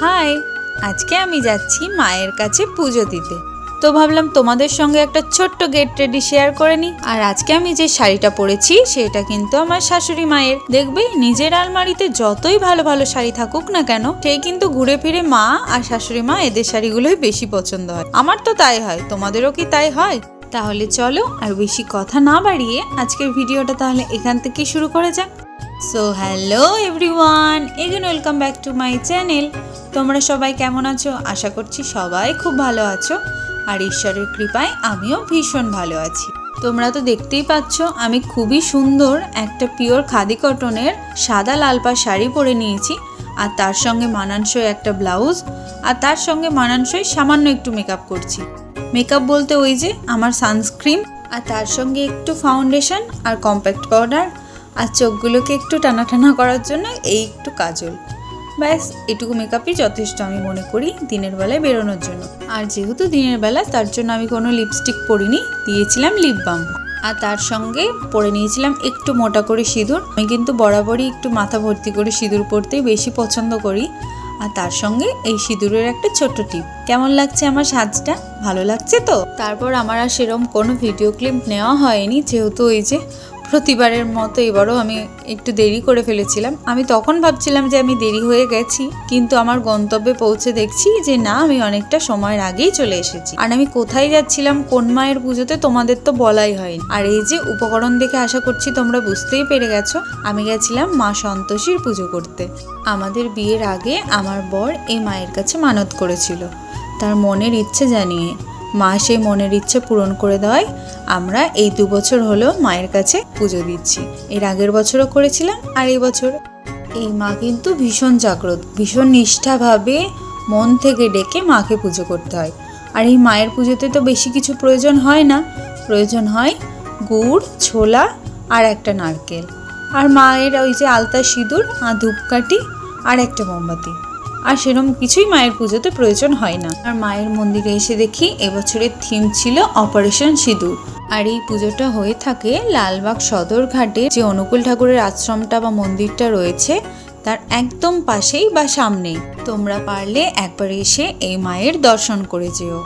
High, আজকে আমি যাচ্ছি মায়ের কাছে পুজো দিতে। তো ভাবলাম তোমাদের সঙ্গে একটা ছোট্ট গেট রেডি শেয়ার করে নিই। আর আজকে আমি যে শাড়িটা পরেছি সেটা কিন্তু আমার শাশুড়ি মায়ের। দেখবে নিজের আলমারিতে যতই ভালো ভালো শাড়ি থাকুক না কেন, সেই কিন্তু ঘুরে ফিরে মা আর শাশুড়ি মা এদের শাড়িগুলোই বেশি পছন্দ হয়। আমার তো তাই হয়, তোমাদেরও কি তাই হয়? তাহলে চলো আর বেশি কথা না বাড়িয়ে আজকের ভিডিওটা তাহলে এখান থেকে শুরু করা যাক। So hello everyone, again welcome back to my channel. তোমরা সবাই কেমন আছো? আশা করছি সবাই খুব ভালো আছো, আর ঈশ্বরের কৃপায় আমিও ভীষণ ভালো আছি। তোমরা তো দেখতেই পাচ্ছ আমি খুবই সুন্দর একটা পিওর খাদি কটনের সাদা লাল পাড় শাড়ি পরে নিয়েছি, আর তার সঙ্গে মানানসই একটা ব্লাউজ, আর তার সঙ্গে মানানসই সামান্য একটু মেকআপ করছি। মেকআপ বলতে ওই যে আমার সানস্ক্রিন, আর তার সঙ্গে একটু ফাউন্ডেশন আর কম্প্যাক্ট পাউডার, আর চোখগুলোকে একটু টানা টানা করার জন্য এই একটু কাজল। ব্যাস এটুকু মেকআপই যথেষ্ট আমি মনে করি দিনের বেলায় বেরোনোর জন্য। আর যেহেতু দিনের বেলা, তার জন্য আমি কোনো লিপস্টিক পরিনি, দিয়েছিলাম লিপ বাম, আর তার সঙ্গে পরে নিয়েছিলাম একটু মোটা করে সিঁদুর। আমি কিন্তু বরাবরই একটু মাথা ভর্তি করে সিঁদুর পরতেই বেশি পছন্দ করি। আর তার সঙ্গে এই সিঁদুরের একটা ছোট্ট টিপ। কেমন লাগছে আমার সাজটা? ভালো লাগছে তো? তারপর আমার আর সেরকম কোনো ভিডিও ক্লিপ নেওয়া হয়নি, যেহেতু ওই যে প্রতিবারের মতো এবারও আমি একটু দেরি করে ফেলেছিলাম। আমি তখন ভাবছিলাম যে আমি দেরি হয়ে গেছি, কিন্তু আমার গন্তব্যে পৌঁছে দেখছি যে না, আমি অনেকটা সময়ের আগেই চলে এসেছি। আর আমি কোথায় যাচ্ছিলাম, কোন মায়ের পুজোতে, তোমাদের তো বলাই হয়নি। আর এই যে উপকরণ দেখে আশা করছি তোমরা বুঝতেই পেরে গেছো, আমি গেছিলাম মা সন্তোষীর পুজো করতে। আমাদের বিয়ের আগে আমার বর এই মায়ের কাছে মানত করেছিল, তার মনের ইচ্ছে জানিয়ে। মা সেই মনের ইচ্ছে পূরণ করে দেওয়ায় আমরা এই 2 বছর হলো মায়ের কাছে পুজো দিচ্ছি। এর আগের বছরও করেছিলাম, আর এই বছর। এই মা কিন্তু ভীষণ জাগ্রত, ভীষণ নিষ্ঠাভাবে মন থেকে ডেকে মাকে পুজো করতে হয়। আর এই মায়ের পুজোতে তো বেশি কিছু প্রয়োজন হয় না, প্রয়োজন হয় গুড়, ছোলা আর একটা নারকেল, আর মায়ের ওই যে আলতা সিঁদুর আর ধূপকাঠি আর একটা মোমবাতি। আর সেরকম কিছুই মায়ের পুজোতে প্রয়োজন হয় না। আর মায়ের মন্দিরে এসে দেখি এবছরের থিম ছিল অপারেশন সিঁদুর। আর এই পুজোটা হয়ে থাকে লালবাগ সদর ঘাটে যে অনুকূল ঠাকুরের আশ্রমটা বা মন্দিরটা রয়েছে তার একদম পাশেই বা সামনেই। তোমরা পারলে একবার এসে এই মায়ের দর্শন করে যেও।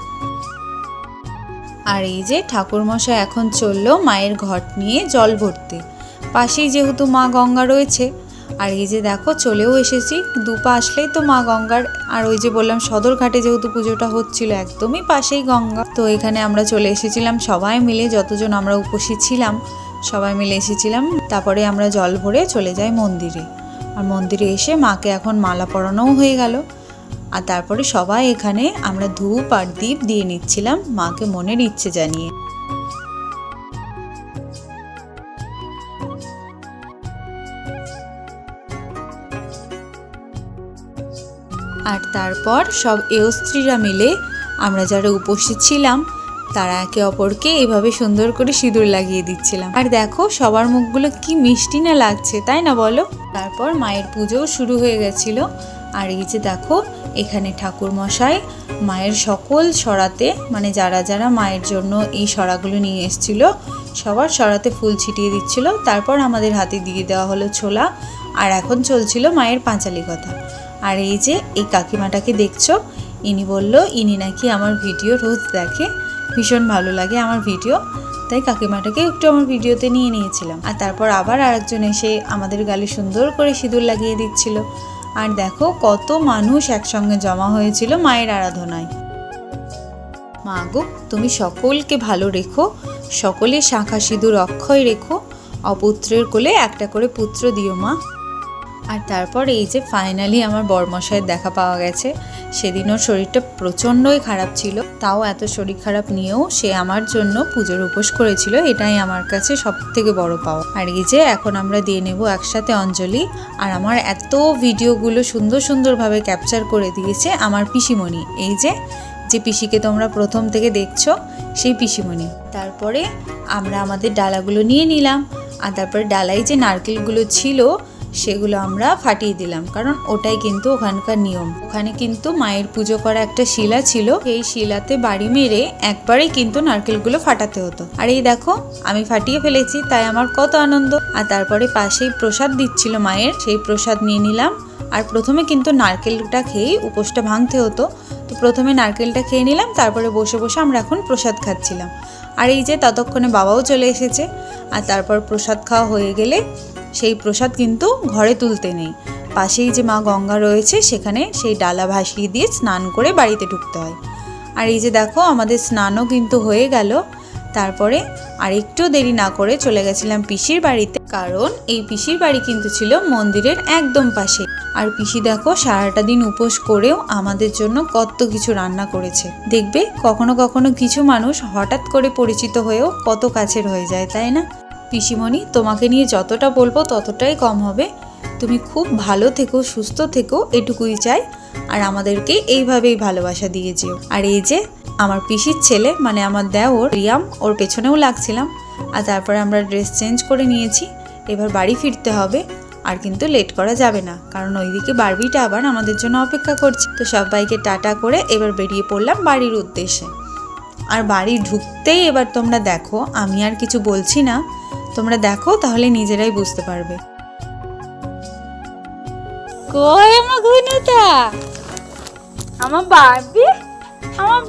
আর এই যে ঠাকুরমশাই এখন চললো মায়ের ঘট নিয়ে জল ভরতে। পাশেই যেহেতু মা গঙ্গা রয়েছে, আর এই যে দেখো চলেও এসেছি, দুপা আসলেই তো মা গঙ্গার। আর ওই যে বললাম সদর ঘাটে যেহেতু পুজোটা হচ্ছিল, একদমই পাশেই গঙ্গা। তো এখানে আমরা চলে এসেছিলাম সবাই মিলে, যতজন আমরা উপস্থিত ছিলাম সবাই মিলে এসেছিলাম। তারপরে আমরা জল ভরে চলে যাই মন্দিরে। আর মন্দিরে এসে মাকে এখন মালা পরানোও হয়ে গেল। আর তারপরে সবাই এখানে আমরা ধূপ আর দীপ দিয়ে নিচ্ছিলাম মাকে মনের ইচ্ছে জানিয়ে। আর তারপর সব স্ত্রীরা মিলে আমরা যারা উপস্থিত ছিলাম তারা একে অপরকে এভাবে সুন্দর করে সিঁদুর লাগিয়ে দিচ্ছিলাম। আর দেখো সবার মুখগুলো কি মিষ্টি না লাগছে, তাই না বলো? তারপর মায়ের পুজোও শুরু হয়ে গেছিল। আর এই যে দেখো এখানে ঠাকুর মশাই মায়ের সকল সরাতে, মানে যারা যারা মায়ের জন্য এই সরাগুলো নিয়ে এসেছিল সবার সরাতে ফুল ছিটিয়ে দিচ্ছিল। তারপর আমাদের হাতে দিয়ে দেওয়া হলো ছোলা। আর এখন চলছিল মায়ের পাঁচালি কথা। আর এই যে এই কাকিমাটাকে দেখছো, ইনি বলল ইনি নাকি আমার ভিডিও রোজ দেখে, ভীষণ ভালো লাগে আমার ভিডিও, তাই কাকিমাটাকে একটু আমার ভিডিওতে নিয়ে নিয়েছিলাম। আর তারপর আবার আরেকজন এসে আমাদের গালে সুন্দর করে সিঁদুর লাগিয়ে দিচ্ছিল। আর দেখো কত মানুষ একসঙ্গে জমা হয়েছিল মায়ের আরাধনায়। মা গো, তুমি সকলকে ভালো রেখো, সকলের শাঁখা সিঁদুর অক্ষয় রেখো, অপুত্রের কোলে একটা করে পুত্র দিও মা। আর তারপর এই যে ফাইনালি আমার বরমশাইয়ের দেখা পাওয়া গেছে। সেদিন ওর শরীরটা প্রচণ্ডই খারাপ ছিল, তাও এত শরীর খারাপ নিয়েও সে আমার জন্য পুজোর উপোস করেছিল, এটাই আমার কাছে সব থেকে বড় পাওয়া। আর এই যে এখন আমরা দিয়ে নেব একসাথে অঞ্জলি। আর আমার এত ভিডিওগুলো সুন্দর সুন্দরভাবে ক্যাপচার করে দিয়েছে আমার পিসিমণি, এই যে যে পিসিকে তোমরা প্রথম থেকে দেখছো সেই পিসিমণি। তারপরে আমরা আমাদের ডালাগুলো নিয়ে নিলাম। আর তারপরে ডালায় যে নারকেলগুলো ছিল সেগুলো আমরা ফাটিয়ে দিলাম, কারণ ওটাই কিন্তু ওখানকার নিয়ম। ওখানে কিন্তু মায়ের পুজো করা একটা শিলা ছিল, এই শিলাতে বাড়ি মেরে একবারেই কিন্তু নারকেলগুলো ফাটাতে হতো। আর এই দেখো আমি ফাটিয়ে ফেলেছি, তাই আমার কত আনন্দ। আর তারপরে পাশেই প্রসাদ দিচ্ছিল মায়ের, সেই প্রসাদ নিয়ে নিলাম। আর প্রথমে কিন্তু নারকেলটা খেয়েই উপোসটা ভাঙতে হতো। তো প্রথমে নারকেলটা খেয়ে নিলাম, তারপরে বসে বসে আমরা এখন প্রসাদ খাচ্ছিলাম। আর এই যে ততক্ষণে বাবাও চলে এসেছে। আর তারপর প্রসাদ খাওয়া হয়ে গেলে সেই প্রসাদ কিন্তু ঘরে তুলতে নেই, পাশেই যে মা গঙ্গা রয়েছে সেখানে সেই ডালা ভাসিয়ে দিয়ে স্নান করে বাড়িতে ঢুকতে হয়। আর এই যে দেখো আমাদের স্নানও কিন্তু হয়ে গেল। তারপরে আর একটু দেরি না করে চলে গেছিলাম পিসির বাড়িতে, কারণ এই পিসির বাড়ি কিন্তু ছিল মন্দিরের একদম পাশে। আর পিসি দেখো সারাটা দিন উপোস করেও আমাদের জন্য কত কিছু রান্না করেছে। দেখবে কখনো কখনো কিছু মানুষ হঠাৎ করে পরিচিত হয়েও কত কাছের হয়ে যায়, তাই না? পিসিমণি, তোমাকে নিয়ে যতটা বলবো ততটাই কম হবে। তুমি খুব ভালো থেকো, সুস্থ থেকো, এটুকুই চাই। আর আমাদেরকে এইভাবেই ভালোবাসা দিয়ে যেও। আর এই যে আমার পিসির ছেলে মানে আমার দেওর রিয়াম, ওর পেছনেও লাগছিলাম। আর তারপরে আমরা ড্রেস চেঞ্জ করে নিয়েছি, এবার বাড়ি ফিরতে হবে। আর কিন্তু লেট করা যাবে না, কারণ ওইদিকে বারবিটা আবার আমাদের জন্য অপেক্ষা করছে। তো সবাইকে টাটা করে এবার বেরিয়ে পড়লাম বাড়ির উদ্দেশ্যে। আর বাড়ি ঢুকতেই এবার তোমরা দেখো, আমি আর কিছু বলছি না, তোমরা দেখো তাহলে নিজেরাই বুঝতে পারবে। কই আমার ঘুনুটা, আমার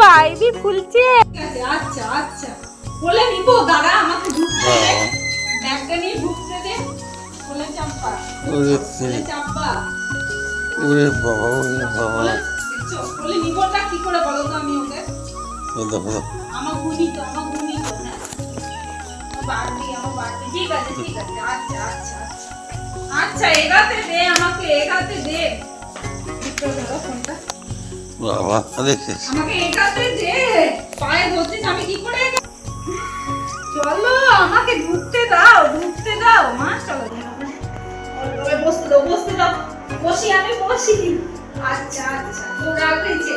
বারবি ফুলছে। আচ্ছা আচ্ছা বলে নিব, দাঁড়া আমাকে ঢুকতে দে, ব্যাগটা নিয়ে ঢুকতে দে। বলে চাম্পা, বলে চাম্পা, ওরে বাবা, ওরে বাবা, বলে নিবটা কি করে বলো তো আমি ওকে? দেখো আমার গুনি তো হ্যাঁ, বারবি ঠিক আছে আচ্ছা আচ্ছা আচ্ছা এগাতে দে, আমাকে এগাতে দে। একটু ধরো ফোনটা, বাবা দেখছিস, আমাকে এগাতে দে। পায়ে ধরছিস, আমি কি করে চলো, আমাকে ঢুকতে দাও মা, চলো বসতে দাও, বসি আমি বসি। আচ্ছা আচ্ছা, খুব রাগ হয়েছে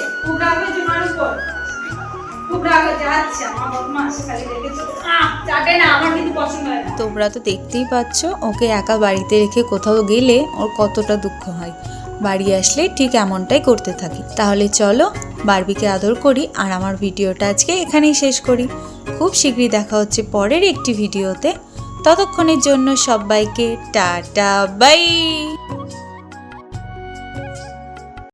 মার উপর, খুব রাগ হয়েছে। আচ্ছা আমার বদমাস, খালি রেখেছো চাটে না, আমার কিন্তু পছন্দ হয় না। তোমরা তো দেখতেই পাচ্ছ, ওকে একা বাড়িতে রেখে কোথাও গেলে ওর কতটা দুঃখ হয়। বাড়ি আসলে ঠিক এমনটাই করতে থাকি। তাহলে চলো বারবিকে আদর করি, আর আমার ভিডিওটা আজকে এখানেই শেষ করি। খুব শীঘ্রই দেখা হচ্ছে পরের একটি ভিডিওতে। ততক্ষণের জন্য সবাইকে টাটা বাই।